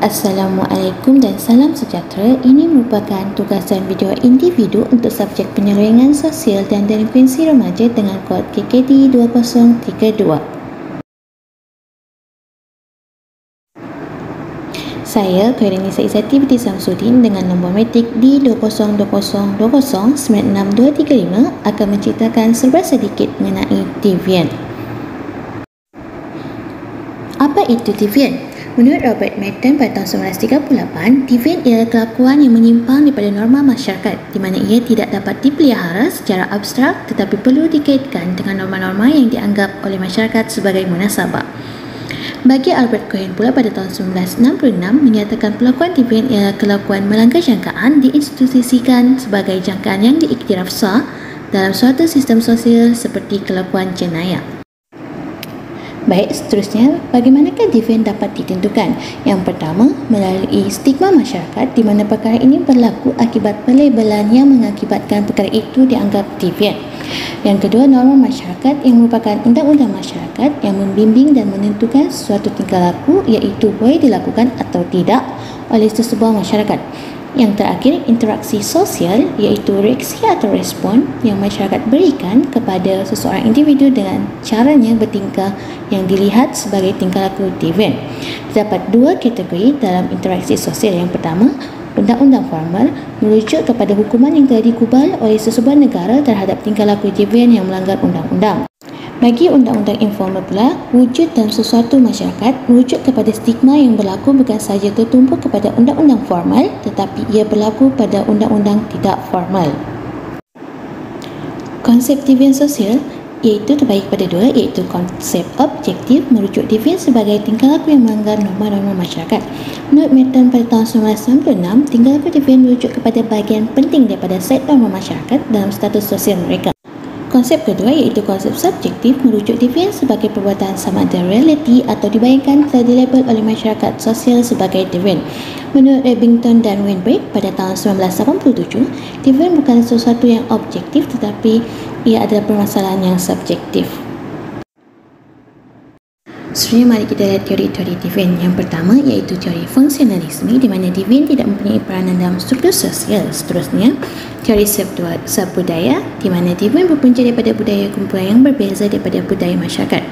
Assalamualaikum dan salam sejahtera. Ini merupakan tugasan video individu untuk subjek penyelewengan sosial dan delinkuensi remaja dengan kod KKD 2032. Saya, Khairunnisa Izzati binti Samsudin dengan nombor metrik D20202096235 akan menceritakan serba sedikit mengenai Deviant. Apa itu Deviant? Menurut Robert Merton pada tahun 1938, Deviant ialah kelakuan yang menyimpang daripada norma masyarakat di mana ia tidak dapat dipelihara secara abstrak tetapi perlu dikaitkan dengan norma-norma yang dianggap oleh masyarakat sebagai munasabah. Bagi Albert Cohen pula pada tahun 1966 menyatakan perlakuan Deviant ialah kelakuan melanggar jangkaan diinstitusikan sebagai jangkaan yang diiktiraf sah dalam suatu sistem sosial seperti kelakuan jenayah. Baik, seterusnya, bagaimanakah Deviant dapat ditentukan? Yang pertama, melalui stigma masyarakat di mana perkara ini berlaku akibat pelabelan yang mengakibatkan perkara itu dianggap Deviant. Yang kedua, norma masyarakat yang merupakan undang-undang masyarakat yang membimbing dan menentukan suatu tingkah laku iaitu boleh dilakukan atau tidak oleh sesebuah masyarakat. Yang terakhir, interaksi sosial iaitu reaksi atau respon yang masyarakat berikan kepada seseorang individu dengan caranya bertingkah yang dilihat sebagai tingkah laku Deviant. Terdapat dua kategori dalam interaksi sosial. Yang pertama, undang-undang formal merujuk kepada hukuman yang telah dikubal oleh sesebuah negara terhadap tingkah laku Deviant yang melanggar undang-undang. Bagi undang-undang informal pula, wujud dalam sesuatu masyarakat merujuk kepada stigma yang berlaku bukan sahaja tertumpu kepada undang-undang formal tetapi ia berlaku pada undang-undang tidak formal. Konsep Deviant sosial iaitu terbagi pada dua, iaitu konsep objektif merujuk Deviant sebagai tingkah laku yang melanggar norma-norma masyarakat. Menurut Merton pada tahun 1996, tingkah laku Deviant merujuk kepada bahagian penting daripada set norma masyarakat dalam status sosial mereka. Konsep kedua iaitu konsep subjektif merujuk Deviant sebagai perbuatan sama ada realiti atau dibayangkan telah dilabel oleh masyarakat sosial sebagai Deviant. Menurut Ebbington dan Weinberg pada tahun 1987, Deviant bukan sesuatu yang objektif tetapi ia adalah permasalahan yang subjektif. Seterusnya, mari kita lihat teori-teori Deviant. Yang pertama iaitu teori fungsionalisme di mana Deviant tidak mempunyai peranan dalam struktur sosial. Seterusnya, teori subbudaya di mana Deviant berpunca daripada budaya kumpulan yang berbeza daripada budaya masyarakat.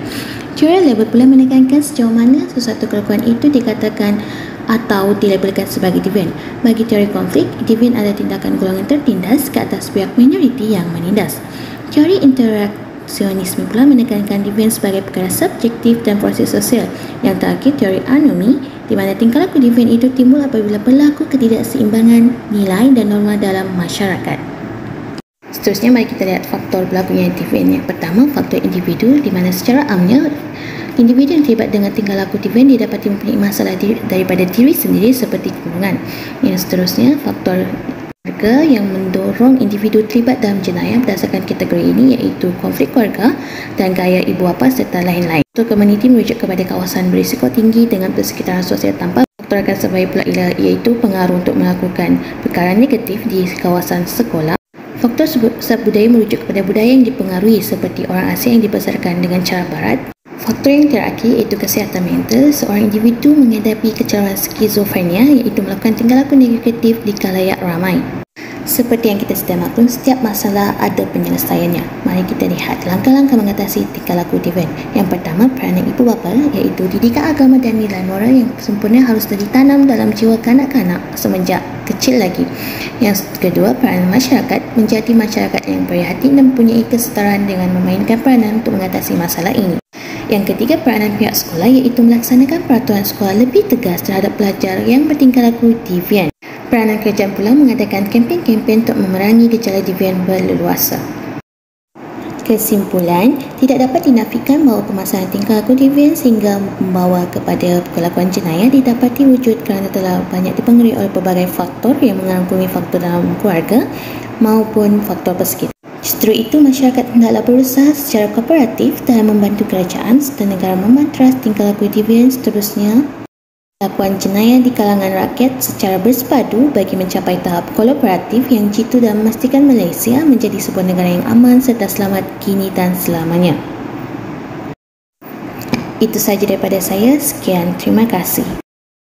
Teori label pula menekankan sejauh mana sesuatu kelakuan itu dikatakan atau dilabelkan sebagai Deviant. Bagi teori konflik, Deviant adalah tindakan golongan tertindas ke atas pihak minoriti yang menindas. Teori interaksionisme pula menekankan Deviant sebagai perkara subjektif dan proses sosial. Yang terakhir, teori anomi di mana tingkah laku Deviant itu timbul apabila berlaku ketidakseimbangan nilai dan norma dalam masyarakat. Seterusnya, mari kita lihat faktor berlakunya Deviant. Yang pertama, faktor individu di mana secara amnya individu yang terlibat dengan tingkah laku Deviant didapati mempunyai masalah daripada diri sendiri seperti kebingungan. Yang seterusnya, faktor keluarga yang mendorong individu terlibat dalam jenayah berdasarkan kategori ini iaitu konflik keluarga dan gaya ibu bapa serta lain-lain. Faktor komuniti merujuk kepada kawasan berisiko tinggi dengan persekitaran sosial tanpa. Faktor akan survey pula iaitu pengaruh untuk melakukan perkara negatif di kawasan sekolah. Faktor subbudaya merujuk kepada budaya yang dipengaruhi seperti orang asing yang dibesarkan dengan cara barat. Faktor yang terakhir iaitu kesihatan mental. Seorang individu menghadapi kecelakaan skizofrenia iaitu melakukan tingkah laku negatif di khalayak ramai. Seperti yang kita sedia maklum, setiap masalah ada penyelesaiannya. Mari kita lihat langkah-langkah mengatasi tingkah laku Deviant. Yang pertama, peranan ibu bapa iaitu didikan agama dan nilai moral yang sempurna harus ditanam dalam jiwa kanak-kanak semenjak kecil lagi. Yang kedua, peranan masyarakat menjadi masyarakat yang berhati dan mempunyai kesetaraan dengan memainkan peranan untuk mengatasi masalah ini. Yang ketiga, peranan pihak sekolah iaitu melaksanakan peraturan sekolah lebih tegas terhadap pelajar yang bertingkah laku Deviant. Peranan kerajaan pula mengadakan kempen-kempen untuk memerangi gejala Deviant berleluasa. Kesimpulan, tidak dapat dinafikan bahawa permasalahan tingkah laku Deviant sehingga membawa kepada kelakuan jenayah didapati wujud kerana telah banyak dipengaruhi oleh pelbagai faktor yang mengangkumi faktor dalam keluarga maupun faktor persekitar. Justru itu, masyarakat hendaklah berusaha secara kooperatif dalam membantu kerajaan serta negara memantras tingkah laku Deviant. Seterusnya, lakuan jenayah di kalangan rakyat secara bersepadu bagi mencapai tahap kooperatif yang jitu dan memastikan Malaysia menjadi sebuah negara yang aman serta selamat kini dan selamanya. Itu sahaja daripada saya. Sekian, terima kasih.